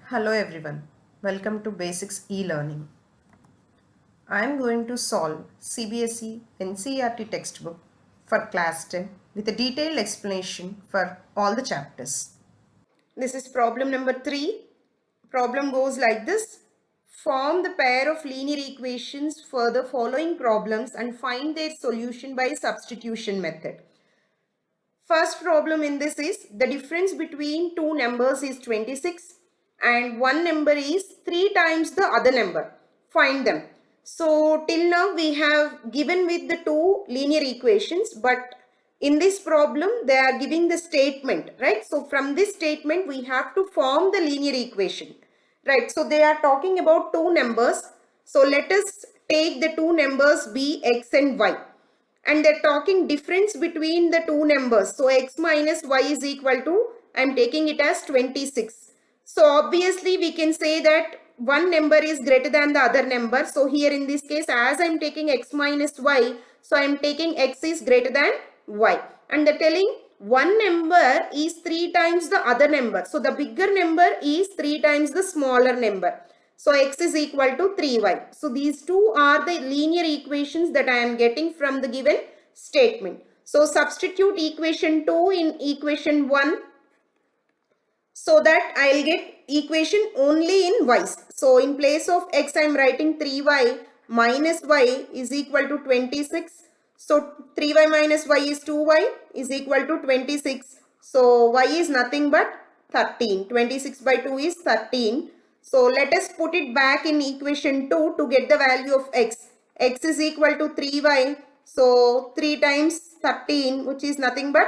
Hello everyone, welcome to Basics e-Learning. I am going to solve CBSE NCERT textbook for class 10 with a detailed explanation for all the chapters. This is problem number 3. Problem goes like this. Form the pair of linear equations for the following problems and find their solution by substitution method. First problem in this is the difference between two numbers is 26 and one number is 3 times the other number. Find them. So till now we have given with the two linear equations, but in this problem they are giving the statement, right? So from this statement we have to form the linear equation, right? So they are talking about two numbers. So let us take the two numbers b, x and y, and they're talking difference between the two numbers. So x minus y is equal to, I'm taking it as 26. So obviously we can say that one number is greater than the other number. So here in this case, as I'm taking x minus y, so I'm taking x is greater than y. And they're telling one number is 3 times the other number. So the bigger number is 3 times the smaller number. So x is equal to 3y. So these two are the linear equations that I am getting from the given statement. So substitute equation 2 in equation 1 so that I'll get equation only in y's. So in place of x I am writing 3y minus y is equal to 26. So 3y minus y is 2y is equal to 26. So y is nothing but 13. 26 by 2 is 13. So let us put it back in equation 2 to get the value of x. X is equal to 3y. So 3 times 13, which is nothing but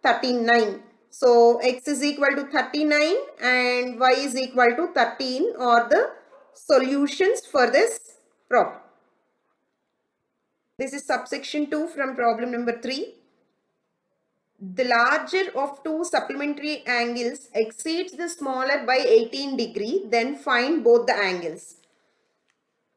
39. So x is equal to 39 and y is equal to 13 are the solutions for this problem. This is subsection 2 from problem number 3. The larger of two supplementary angles exceeds the smaller by 18 degree, then find both the angles.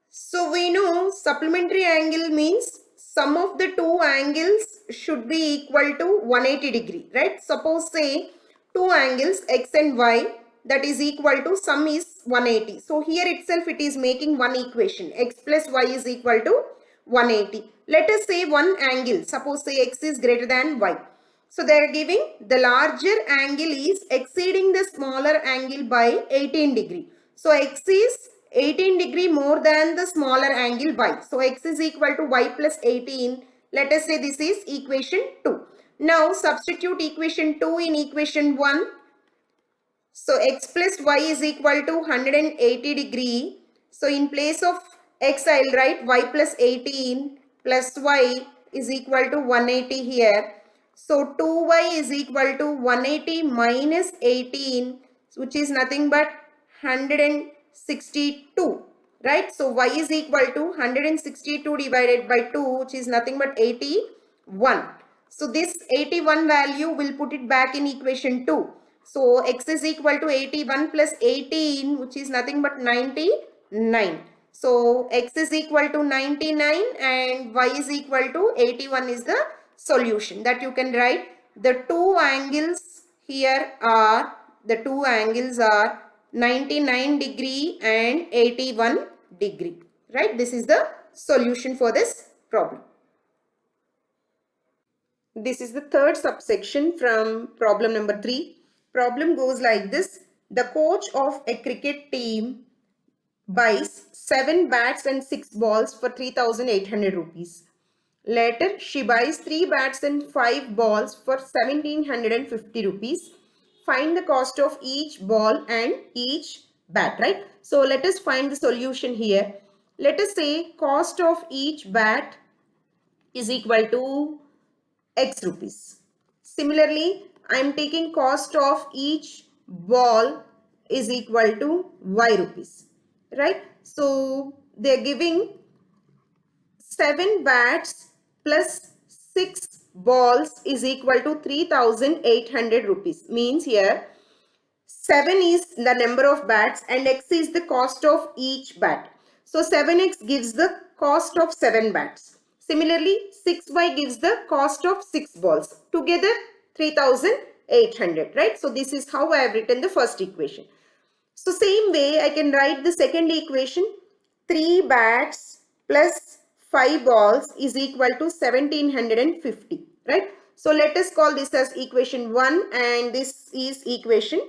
So we know supplementary angle means sum of the two angles should be equal to 180 degree, right? Suppose say two angles x and y, that is equal to sum is 180. So here itself it is making one equation, x plus y is equal to 180. Let us say one angle, suppose say x is greater than y. So they are giving the larger angle is exceeding the smaller angle by 18 degree. So x is 18 degree more than the smaller angle y. So x is equal to y plus 18. Let us say this is equation 2. Now substitute equation 2 in equation 1. So x plus y is equal to 180 degree. So in place of x I will write y plus 18 plus y is equal to 180 here. So 2y is equal to 180 minus 18, which is nothing but 162, right? So y is equal to 162 divided by 2, which is nothing but 81. So this 81 value will put it back in equation 2. So x is equal to 81 plus 18, which is nothing but 99. So x is equal to 99 and y is equal to 81 is the solution that you can write. The two angles here are, 99 degree and 81 degree, right? This is the solution for this problem. This is the third subsection from problem number 3. Problem goes like this. The coach of a cricket team buys 7 bats and 6 balls for 3,800 rupees. Later, she buys 3 bats and 5 balls for 1,750 rupees. Find the cost of each ball and each bat, right? So let us find the solution here. Let us say cost of each bat is equal to x rupees. Similarly, I am taking cost of each ball is equal to y rupees, right? So they are giving 7 bats plus 6 balls is equal to 3,800 rupees. Means here 7 is the number of bats and x is the cost of each bat. So 7x gives the cost of 7 bats. Similarly, 6y gives the cost of 6 balls. Together 3,800, right? So this is how I have written the first equation. So same way I can write the second equation. 3 bats plus 5 balls is equal to 1750, right? So let us call this as equation 1 and this is equation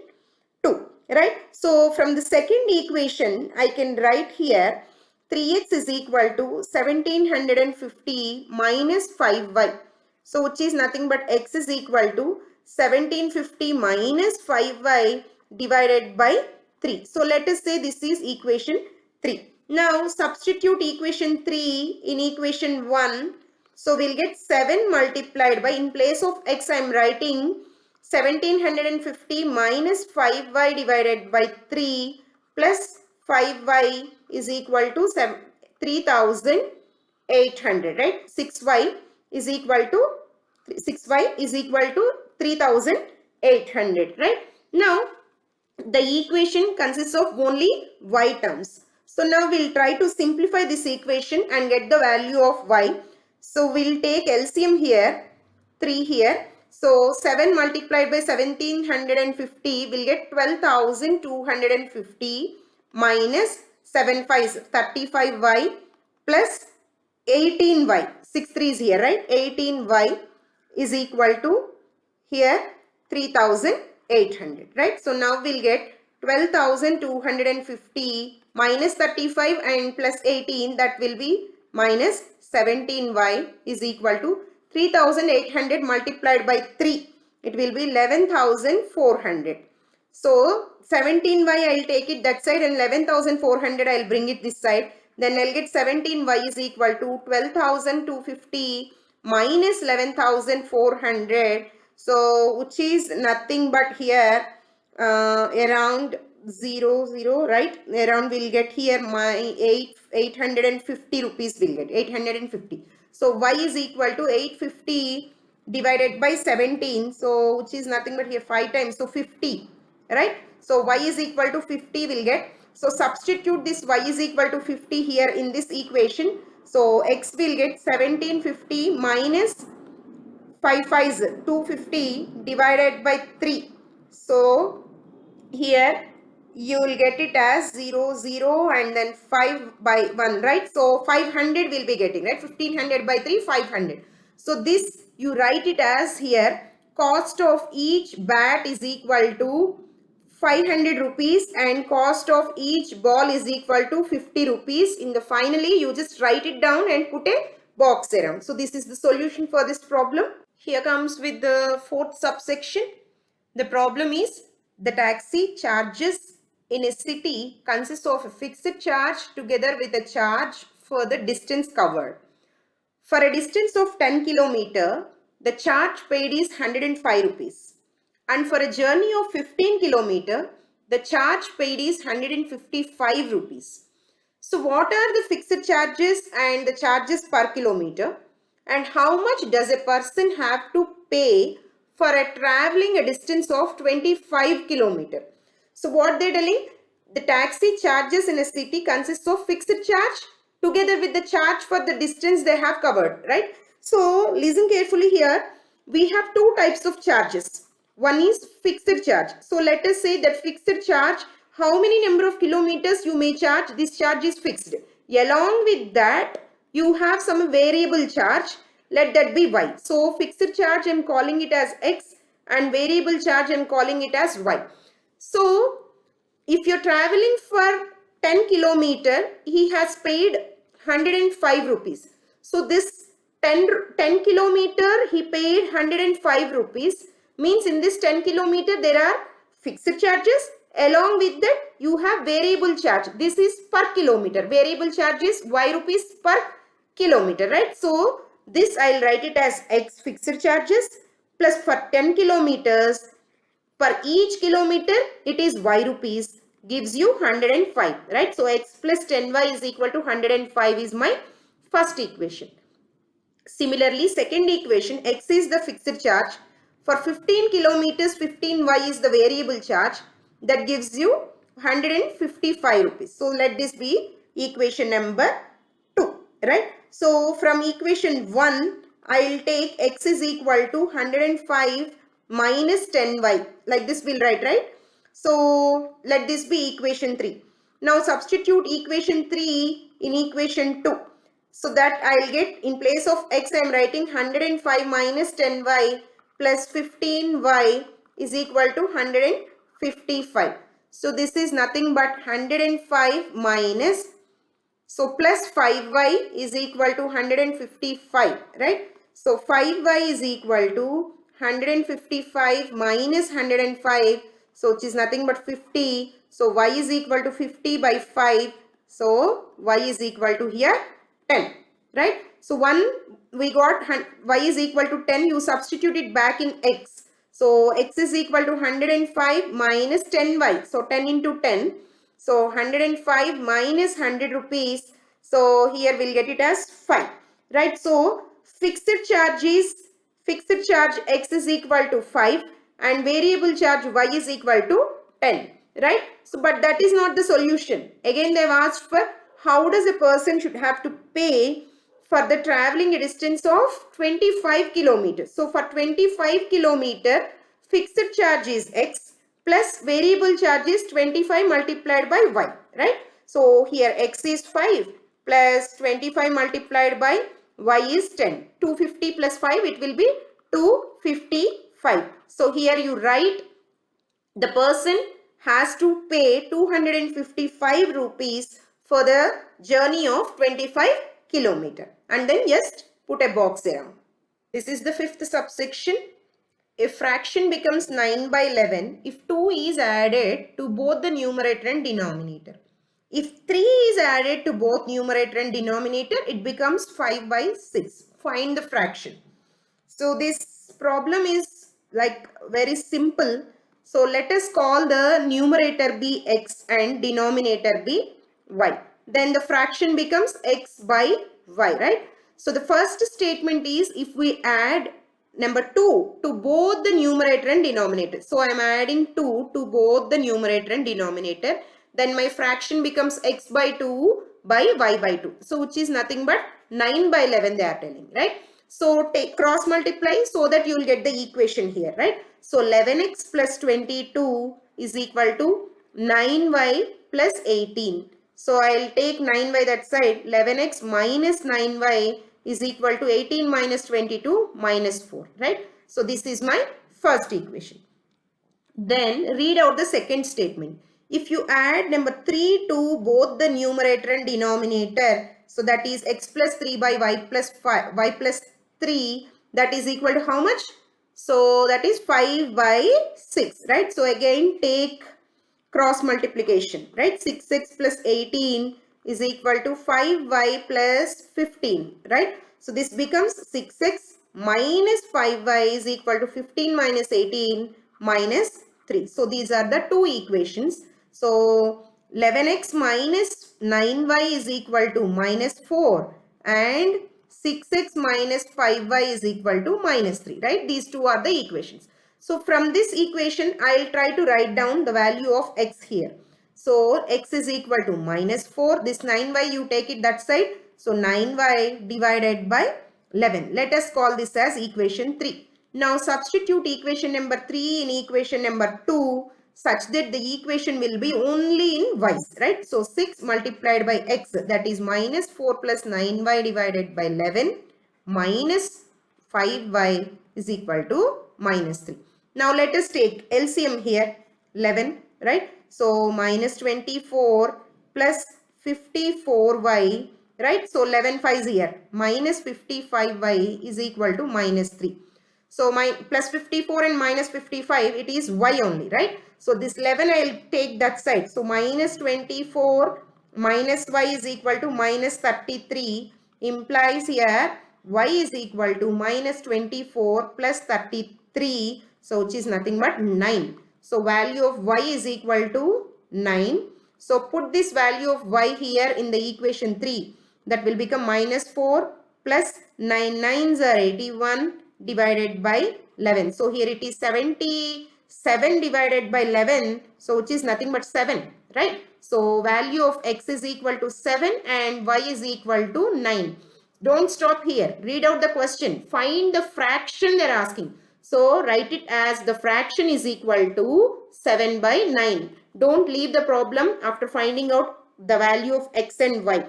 2, right? So from the second equation I can write here 3x is equal to 1750 minus 5y. So which is nothing but x is equal to 1750 minus 5y divided by 3. So let us say this is equation 3. Now substitute equation 3 in equation 1. So we'll get 7 multiplied by, in place of x I am writing 1750 minus 5y divided by 3 plus 5y is equal to 3800, right? 6y is equal to 3800, right? Now the equation consists of only y terms. So now we'll try to simplify this equation and get the value of y. So we'll take LCM here, 3 here. So 7 multiplied by 1750 will get 12,250 minus 7 5 35y plus 18y. 6 3s here, right? 18y is equal to here 3800, right? So now we'll get 12,250 minus 35 and plus 18, that will be minus 17y is equal to 3800 multiplied by 3. It will be 11,400. So 17y I'll take it that side and 11,400 I'll bring it this side. Then I'll get 17y is equal to 12,250 minus 11,400. So which is nothing but here around 0, right? Around we'll get here my 850 rupees will get 850. So y is equal to 850 divided by 17. So which is nothing but here 5 times. So 50, right? So y is equal to 50 will get. So substitute this y is equal to 50 here in this equation. So x will get 1750 minus 5 5s 250 divided by 3. So here you will get it as 0 0 and then 5 by 1, right? So 500 will be getting, right? 1500 by 3 500. So this you write it as here cost of each bat is equal to 500 rupees and cost of each ball is equal to 50 rupees. In the finally you just write it down and put a box around. So this is the solution for this problem. Here comes with the fourth subsection. The problem is the taxi charges in a city consists of a fixed charge together with a charge for the distance covered. For a distance of 10 km, the charge paid is 105 rupees. And for a journey of 15 km, the charge paid is 155 rupees. So what are the fixed charges and the charges per kilometer? And how much does a person have to pay for traveling a distance of 25 km? So what they're telling? The taxi charges in a city consists of fixed charge together with the charge for the distance they have covered, right? So listen carefully here. We have two types of charges. One is fixed charge. So let us say that fixed charge, how many number of kilometers you may charge, this charge is fixed. Along with that, you have some variable charge, let that be y. So fixed charge I am calling it as x and variable charge I am calling it as y. So if you're traveling for 10 kilometer, he has paid 105 rupees. So this 10 kilometer he paid 105 rupees, means in this 10 kilometer there are fixed charges. Along with that you have variable charge. This is per kilometer. Variable charge is y rupees per kilometer, right? So this I'll write it as x fixed charges plus for 10 kilometers per each kilometer it is y rupees, gives you 105, right? So x plus 10y is equal to 105 is my first equation. Similarly, second equation, x is the fixed charge. For 15 kilometers, 15y is the variable charge. That gives you 155 rupees. So let this be equation number 2, right? So from equation 1, I will take x is equal to 105 minus 10y. Like this we'll write, right? So let this be equation 3. Now substitute equation 3 in equation 2. So that I'll get, in place of x I am writing 105 minus 10y plus 15y is equal to 155. So this is nothing but 105 minus, so plus 5y is equal to 155, right? So 5y is equal to 155 minus 105, so which is nothing but 50. So y is equal to 50 by 5. So y is equal to here 10, right? So we got y is equal to 10, you substitute it back in x. So x is equal to 105 minus 10y. So 10 into 10. So 105 minus 100 rupees. So here we'll get it as 5. Right. So fixed charge x is equal to 5 and variable charge y is equal to 10. Right. So but that is not the solution. Again they have asked for how does a person should have to pay for the traveling a distance of 25 kilometers. So for 25 kilometer, fixed charge is x plus variable charge is 25 multiplied by y, right? So here x is 5 plus 25 multiplied by y is 10. 250 plus 5, it will be 255. So here you write the person has to pay 255 rupees for the journey of 25 kilometer, and then just put a box around. This is the fifth subsection. A fraction becomes 9 by 11 if 2 is added to both the numerator and denominator. If 3 is added to both numerator and denominator, it becomes 5 by 6. Find the fraction. So this problem is like very simple. So let us call the numerator be x and denominator be y. Then the fraction becomes x by y, right? So the first statement is if we add number 2 to both the numerator and denominator. So I am adding 2 to both the numerator and denominator. Then my fraction becomes x by 2 by y by 2. So which is nothing but 9 by 11 they are telling, right? So take cross multiply so that you will get the equation here, right? So 11x plus 22 is equal to 9y plus 18. So I will take 9y that side. 11x minus 9y is equal to 18 minus 22 minus 4, right? So this is my first equation. Then read out the second statement. If you add number 3 to both the numerator and denominator, so that is x plus 3 by y plus 5, y plus 3, that is equal to how much? So that is 5 by 6, right? So again take cross multiplication, right? 6x plus 18 is equal to 5y plus 15, right? So this becomes 6x minus 5y is equal to 15 minus 18 minus 3. So these are the two equations. So 11x minus 9y is equal to minus 4 and 6x minus 5y is equal to minus 3, right? These two are the equations. So from this equation, I will try to write down the value of x here. So x is equal to minus 4. This 9y you take it that side. So 9y divided by 11. Let us call this as equation 3. Now substitute equation number 3 in equation number 2 such that the equation will be only in y's, right? So 6 multiplied by x, that is minus 4 plus 9y divided by 11 minus 5y is equal to minus 3. Now let us take LCM here, 11, right? So minus 24 plus 54y, right? So 11 5 is here, minus 55y is equal to minus 3. So my plus 54 and minus 55, it is y only, right? So this 11 I will take that side. So minus 24 minus y is equal to minus 33 implies here y is equal to minus 24 plus 33. So which is nothing but 9. So value of y is equal to 9. So put this value of y here in the equation 3. That will become minus 4 plus 9 9s are 81 divided by 11. So here it is 77 divided by 11. So which is nothing but 7, right? So value of x is equal to 7 and y is equal to 9. Don't stop here. Read out the question. Find the fraction they are asking. So write it as the fraction is equal to 7 by 9. Don't leave the problem after finding out the value of x and y.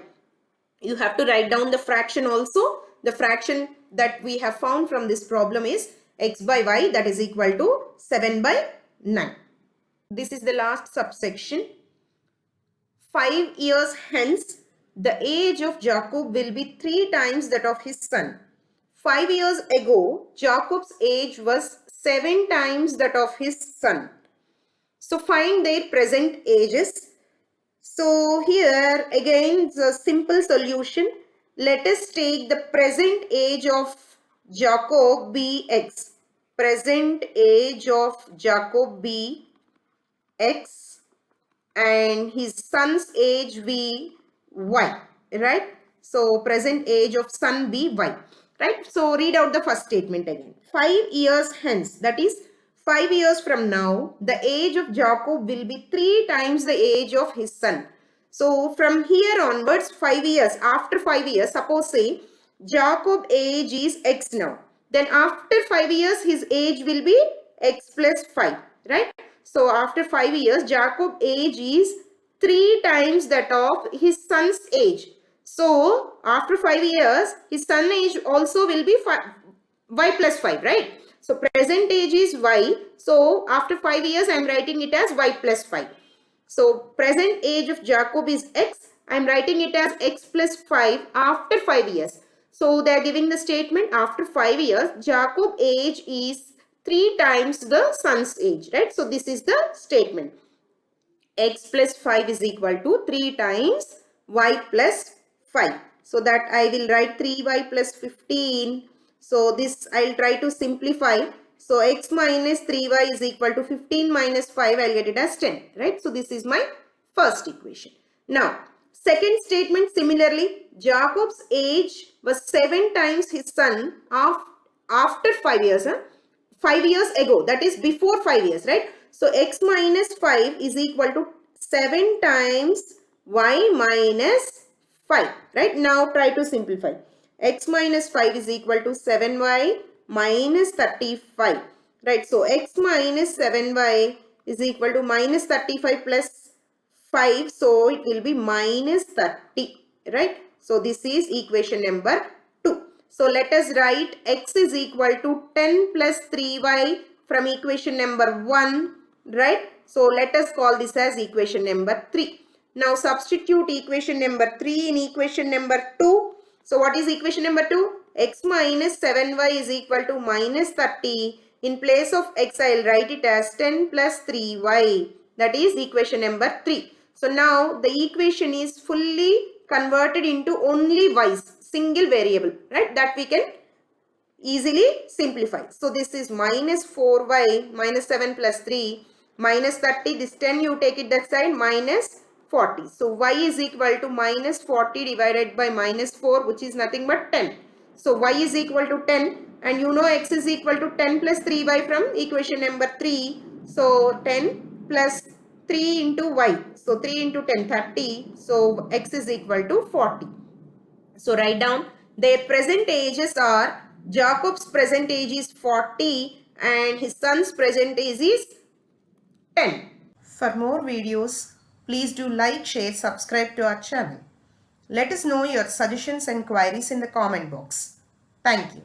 You have to write down the fraction also. The fraction that we have found from this problem is x by y, that is equal to 7 by 9. This is the last subsection. 5 years hence, the age of Jacob will be 3 times that of his son. 5 years ago, Jacob's age was 7 times that of his son. So find their present ages. So here again it's a simple solution. Let us take the present age of Jacob be x. Present age of Jacob be x and his son's age be y, right? So present age of son be y, right? So read out the first statement again. 5 years hence, that is 5 years from now, the age of Jacob will be 3 times the age of his son. So from here onwards, 5 years, after 5 years, suppose say Jacob age is x now. Then after 5 years, his age will be x plus 5, right? So after 5 years, Jacob age is 3 times that of his son's age. So after 5 years, his son age also will be y plus 5, right? So present age is y. So after 5 years, I am writing it as y plus 5. So present age of Jacob is x. I am writing it as x plus 5 after 5 years. So they are giving the statement after 5 years, Jacob age is 3 times the son's age, right? So this is the statement. X plus 5 is equal to 3 times y plus 5. So that I will write 3y plus 15. So this I will try to simplify. So x minus 3y is equal to 15 minus 5. I will get it as 10, right? So this is my first equation. Now, second statement similarly, Jacob's age was 7 times his son after 5 years. 5 years ago, that is before 5 years, right? So x minus 5 is equal to 7 times y minus 5, right? Now try to simplify. X minus 5 is equal to 7y minus 35, right? So x minus 7y is equal to minus 35 plus 5. So it will be minus 30, right? So this is equation number 2. So let us write x is equal to 10 plus 3y from equation number 1, right? So let us call this as equation number 3. Now substitute equation number 3 in equation number 2. So what is equation number 2? X minus 7y is equal to minus 30. In place of x, I will write it as 10 plus 3y. That is equation number 3. So now the equation is fully converted into only y's, single variable, right? That we can easily simplify. So this is minus 4y minus 7 plus 3 minus 30. This 10 you take it that side, minus 40. So y is equal to minus 40 divided by minus 4, which is nothing but 10. So y is equal to 10 and you know x is equal to 10 plus 3y from equation number 3. So 10 plus 3 into y. So 3 into 10, 30. So x is equal to 40. So write down their present ages are Jacob's present age is 40 and his son's present age is 10. For more videos, please do like, share, subscribe to our channel. Let us know your suggestions and queries in the comment box. Thank you.